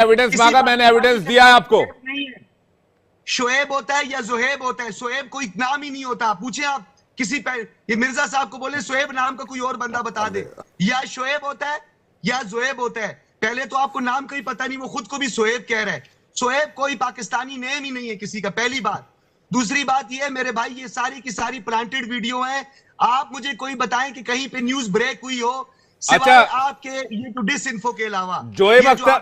Evidence मांगा, मैंने evidence दिया है आपको। नहीं है, शोएब होता है या जोहेब होता है, शोएब कोई नाम ही नहीं होता। पूछे आप किसी ये मिर्जा साहब को बोले शोएब नाम का कोई और बंदा बता दे, या शोएब होता है या जोहेब होता है। पहले तो आपको नाम का ही पता नहीं, वो खुद को भी शोएब कह रहा है। शोएब कोई पाकिस्तानी नेम ही नहीं है किसी का, पहली बात। दूसरी बात ये है मेरे भाई, ये सारी की सारी प्लांटेड वीडियो है। आप मुझे कोई बताएं कि कहीं पे न्यूज ब्रेक हुई हो अच्छा, आपके ये जो डिस इन्फो के अलावा, जोएब अख्तर,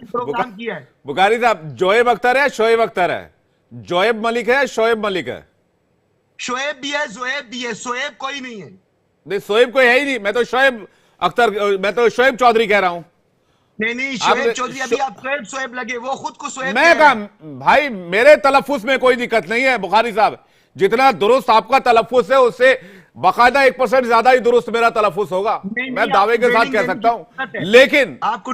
प्रोग्राम किया है। बुखारी साहब, जोएब अख्तर है, शोएब अख्तर है, जोएब मलिक है, शोएब मलिक है? शोएब भी है, जोएब भी है, शोएब कोई नहीं है। नहीं, शोएब कोई है ही नहीं। मैं तो शोएब अख्तर, मैं तो शोएब चौधरी कह रहा हूं। नहीं, शोएब चौधरी, अभी आप शोएब लगे, वो खुद को शोएब मैं कहा भाई, मेरे तलफ्फुज में कोई दिक्कत नहीं है बुखारी साहब। जितना दुरुस्त आपका तलफ्फुज है, उससे बाकायदा 1% ज्यादा ही दुरुस्त मेरा तलफ्फुज होगा, मैं दावे के साथ कह सकता हूं। लेकिन आपको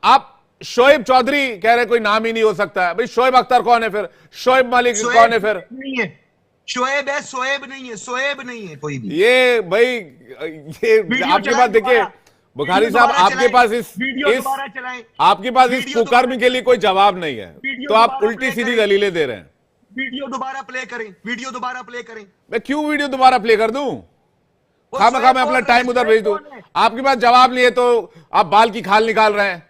आप शोएब चौधरी कह रहे, कोई नाम ही नहीं हो सकता है भाई। शोएब अख्तर कौन है फिर? शोएब मलिक कौन है फिर? नहीं है, शोएब है, शोएब नहीं है, शोएब नहीं है कोई भी। ये भाई, ये आपके पास देखिए बुखारी साहब, आपके पास इस कुकर्म के लिए कोई जवाब नहीं है, तो आप उल्टी सीधी दलीलें दे रहे हैं। वीडियो दोबारा प्ले करें, वीडियो दोबारा प्ले करें। मैं क्यों वीडियो दोबारा प्ले कर दूं? खामखा मैं अपना टाइम उधर भेज दूं? आपके पास जवाब नहीं है तो आप बाल की खाल निकाल रहे हैं।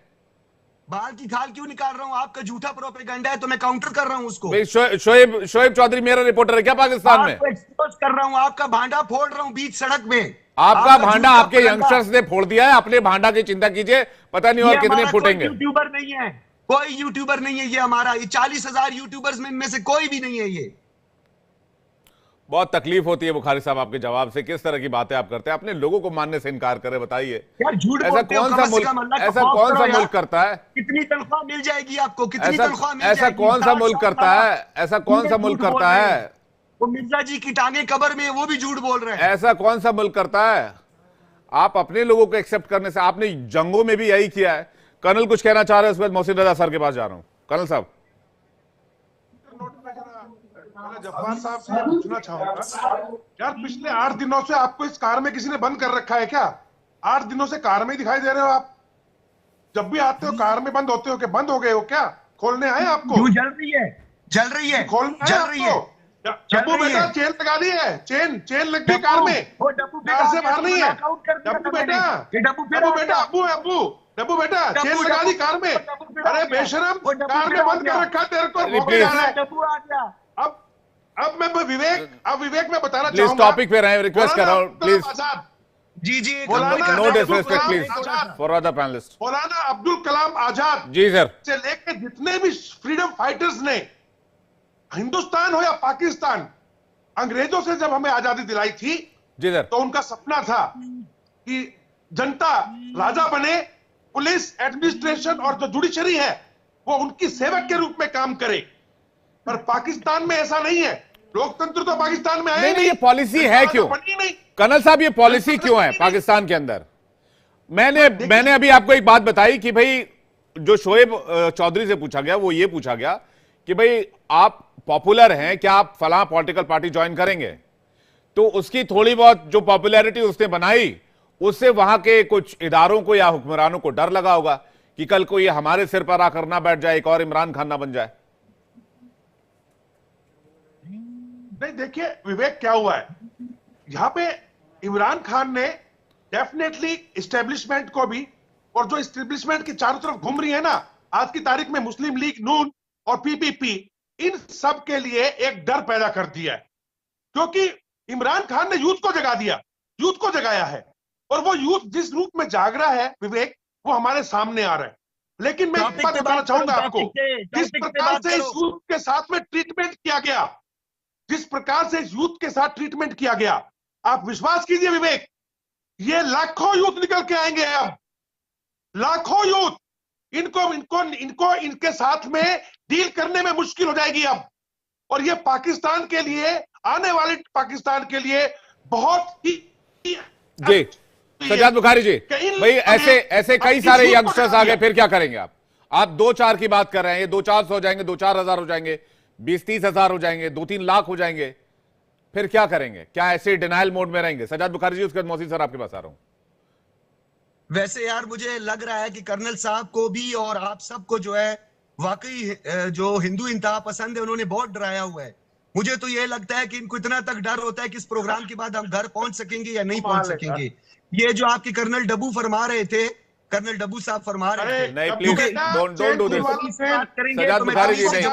बाल की खाल क्यों निकाल रहा हूं? आपका झूठा प्रोपेगेंडा है तो मैं काउंटर कर रहा हूं उसको। शोएब चौधरी मेरा रिपोर्टर है क्या पाकिस्तान में? एक्सपोज कर रहा हूं, आपका भांडा फोड़ रहा हूं बीच सड़क में। आपका भांडा आपके यंगस्टर्स ने फोड़ दिया है, अपने भांडा की चिंता कीजिए, पता नहीं और कितने फूटेंगे। यूट्यूबर नहीं है, कोई यूट्यूबर नहीं है ये हमारा, ये 40,000 यूट्यूबर्स में इनमें से कोई भी नहीं है। ये बहुत तकलीफ होती है बुखारी साहब आपके जवाब से। किस तरह की बातें आप करते हैं, अपने लोगों को मानने से इनकार करें, बताइए। ऐसा कौन सा मुल्क करता है? कितनी तनख्वाह मिल जाएगी आपको? कितनी तनख्वाह मिल ऐसा जाएगी? कौन सा मुल्क करता है? ऐसा कौन सा मुल्क करता है? वो मिर्जा जी की टांगे कब्र में, वो भी झूठ बोल रहे हैं। ऐसा कौन सा मुल्क करता है? आप अपने लोगों को एक्सेप्ट करने से, आपने जंगों में भी यही किया है। कर्नल कुछ कहना चाह रहे हैं, उसके बाद मोहसिन रजा सर के पास जा रहा हूं। कर्नल साहब, जब्बार साहब से पूछना चाहूंगा, यार पिछले 8 दिनों से आपको इस कार में किसी ने बंद कर रखा है क्या? 8 दिनों से कार में ही दिखाई दे रहे हो आप। जब भी आते हो कार में बंद होते हो, क्या बंद हो गए हो क्या? खोलने आए आपको? जल रही है, जल रही है, खोलने जल रही है। डब्बू बेटा चेन लगा दी है, चेन लग गई कार में, कार से बाहर नहीं है। डब्बू बेटा, डब्बू बेटा चेन लगा दी कार में। अरे बेशरम, कार में बंद कर रखा तेरे को। अब मैं विवेक में बताना चाहूंगा, टॉपिक पे रहे, रिक्वेस्ट कर रहा हूं प्लीज। जी no disrespect please for other panelist. Maulana Abdul Kalam Azad ji sir से लेके जितने भी फ्रीडम फाइटर्स ने, हिंदुस्तान हो या पाकिस्तान, अंग्रेजों से जब हमें आजादी दिलाई थी जी सर, तो उनका सपना था कि जनता राजा बने, पुलिस, एडमिनिस्ट्रेशन और जो जुडिशरी है वो उनकी सेवक के रूप में काम करे। पर पाकिस्तान में ऐसा नहीं है। लोकतंत्र तो पाकिस्तान में है नहीं। ये पॉलिसी है क्यों कर्नल साहब? ये पॉलिसी क्यों है पाकिस्तान के अंदर? मैंने अभी आपको एक बात बताई कि भाई जो शोएब चौधरी से पूछा गया, वो ये पूछा गया कि भाई आप पॉपुलर हैं, क्या आप फलां पॉलिटिकल पार्टी ज्वाइन करेंगे? तो उसकी थोड़ी बहुत जो पॉपुलैरिटी उसने बनाई, उससे वहां के कुछ इदारों को या हुक्मरानों को डर लगा होगा कि कल को ये हमारे सिर पर आकर ना बैठ जाए, एक और इमरान खान ना बन जाए। नहीं, देखिए विवेक क्या हुआ है यहां पे, इमरान खान ने डेफिनेटली इस्टेब्लिशमेंट को भी, और जो इस्टेब्लिशमेंट की चारों तरफ घूम रही है ना आज की तारीख में, मुस्लिम लीग नून और पीपीपी, इन सब के लिए एक डर पैदा कर दिया है। क्योंकि इमरान खान ने यूथ को जगा दिया, यूथ को जगाया है, और वो यूथ जिस रूप में जाग रहा है विवेक, वो हमारे सामने आ रहा है। लेकिन मैं एक बात बताना चाहूंगा आपको, जिस प्रकार से इस यूथ के साथ में ट्रीटमेंट किया गया, जिस प्रकार से इस यूथ के साथ ट्रीटमेंट किया गया, आप विश्वास कीजिए विवेक, ये लाखों यूथ निकल के आएंगे अब, लाखों यूथ। इनको इनके साथ में डील करने में मुश्किल हो जाएगी अब, और ये पाकिस्तान के लिए, आने वाले पाकिस्तान के लिए बहुत ही जी। सजाद बुखारी जी, भाई ऐसे कई सारे यंगस्टर्स आ गए, फिर क्या करेंगे आप? 2-4 की बात कर रहे हैं, ये 2-400 हो जाएंगे, 2-4 हजार हो जाएंगे, 20-30 हजार हो जाएंगे, 2-3 लाख हो जाएंगे, फिर क्या करेंगे? क्या ऐसे डिनायल मोड में रहेंगे? सजाद बुखारी जी, उसके बाद मौसी सर आपके पास आ रहा हूं। वैसे यार मुझे लग रहा है कि कर्नल साहब को भी और आप सबको जो है वाकई जो हिंदू इंतहा पसंद है उन्होंने बहुत डराया हुआ है। मुझे तो ये लगता है कि इनको इतना तक डर होता है कि इस प्रोग्राम के बाद हम घर पहुंच सकेंगे या नहीं पहुंच सकेंगे। ये जो आपके कर्नल डब्बू फरमा रहे थे, कर्नल डब्बू साहब फरमा रहे थे, नहीं please don't do this. Sajjad Bukhari ji नहीं,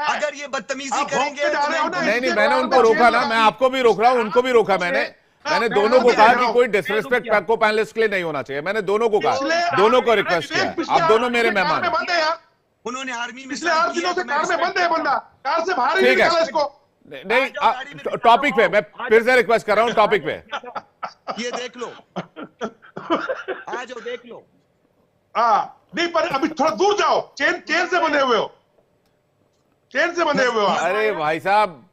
अगर ये बदतमीजी करेंगे तो नहीं मैंने उनको रोका ना, मैं आपको भी रोक रहा हूं, उनको भी रोका मैंने दोनों को कहा कि कोई डिसरिस्पेक्ट पैको पैनलिस्ट के लिए नहीं होना चाहिए। मैंने दोनों को कहा, दोनों को रिक्वेस्ट किया, आप दोनों मेरे मेहमान हैं। उन्होंने आर्मी में पिछले 8 दिनों से कार में बंद है बंदा, कार से बाहर ही ठीक निकाला है, इसको। नहीं टॉपिक पे मैं फिर से रिक्वेस्ट कर रहा हूं, टॉपिक पे ये देख लो, आ जाओ देख लो। नहीं पर अभी थोड़ा दूर जाओ, चेन से बंधे हुए हो, चेन से बंधे हुए हो। अरे भाई साहब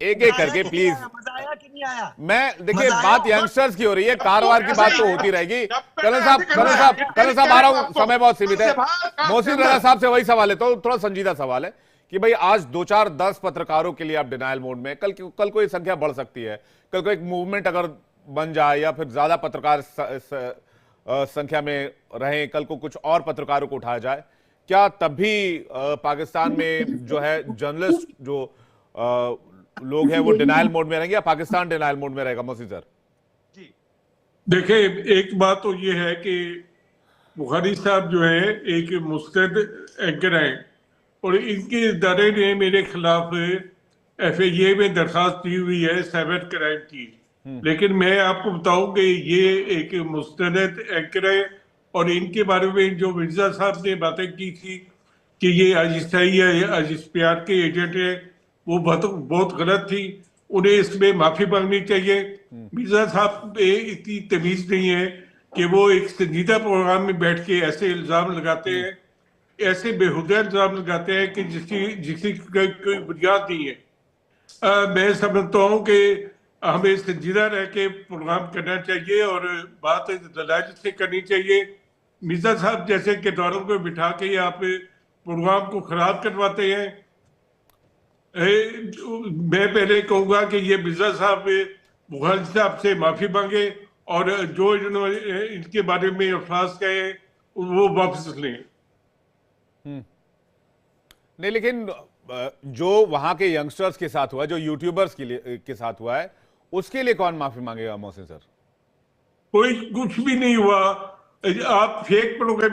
एक एक करके प्लीज। मजा आया कि नहीं आया? मैं देखिए बात यंगस्टर्स की हो रही है, कारवार की बात तो होती रहेगी। कर्नल साहब आ रहा हूं, समय बहुत सीमित है। मोहसिन रजा साहब से वही सवाल है, तो थोड़ा संजीदा सवाल है कि भाई आज 2 4 10 पत्रकारों के लिए आप डिनायल मोड में, कल को ये संख्या बढ़ सकती है, कल को एक मूवमेंट अगर बन जाए या फिर ज्यादा पत्रकार संख्या में रहे, कल को कुछ और पत्रकारों को उठाया जाए, क्या तब भी पाकिस्तान में जो है जर्नलिस्ट जो लोग हैं वो डिनायल मोड में रहेंगे या पाकिस्तान डिनायल मोड में रहेगा? मोहसिन सर जी देखिए, एक बात तो ये है कि बुखारी साहब जो है एक मुस्तैद एंकर हैं और इनके इदारे ने मेरे खिलाफ FIA में दरखास्त दी हुई है साइबर क्राइम की। लेकिन मैं आपको बताऊं कि ये एक मुस्तैद एंकर है और इनके बारे में जो मिर्जा साहब ने बातें की थी कि ये ISI है, ISPR के एजेंट है, वो बहुत गलत थी। उन्हें इसमें माफी मांगनी चाहिए। मिर्जा साहब पे इतनी तमीज नहीं है कि वो एक संजीदा प्रोग्राम में बैठ के ऐसे इल्जाम लगाते हैं, ऐसे बेहुदा इल्जाम लगाते हैं कि जिसकी कोई बुनियाद नहीं है। मैं समझता हूँ कि हमें संजीदा रह के प्रोग्राम करना चाहिए और बात दलाइल से करनी चाहिए। मिर्जा साहब जैसे किरदारों को बिठा के आप प्रोग्राम को खराब करवाते हैं। मैं पहले कहूंगा कि ये मिर्जा साहब बुखारी साहब से माफी मांगे और जो इन्होंने इनके बारे में अल्फाज कहे वो वापस लें। नहीं, लेकिन जो वहां के यंगस्टर्स के साथ हुआ, जो यूट्यूबर्स के साथ हुआ है, उसके लिए कौन माफी मांगेगा? मोहसिन सर कोई कुछ भी नहीं हुआ। आप फेक प्रोग्राम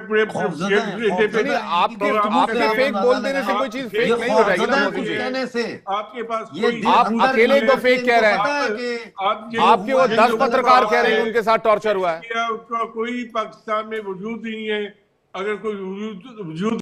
आपके फेक बोल देने से कोई चीज फेक नहीं हो जाएगी ना मोहसिन जी। आपके पास आप अकेले तो फेक कह रहे हैं, आपके वो 10 पत्रकार कह रहे हैं उनके साथ टॉर्चर हुआ है। उसका कोई पाकिस्तान में वजूद नहीं है। अगर कोई वजूद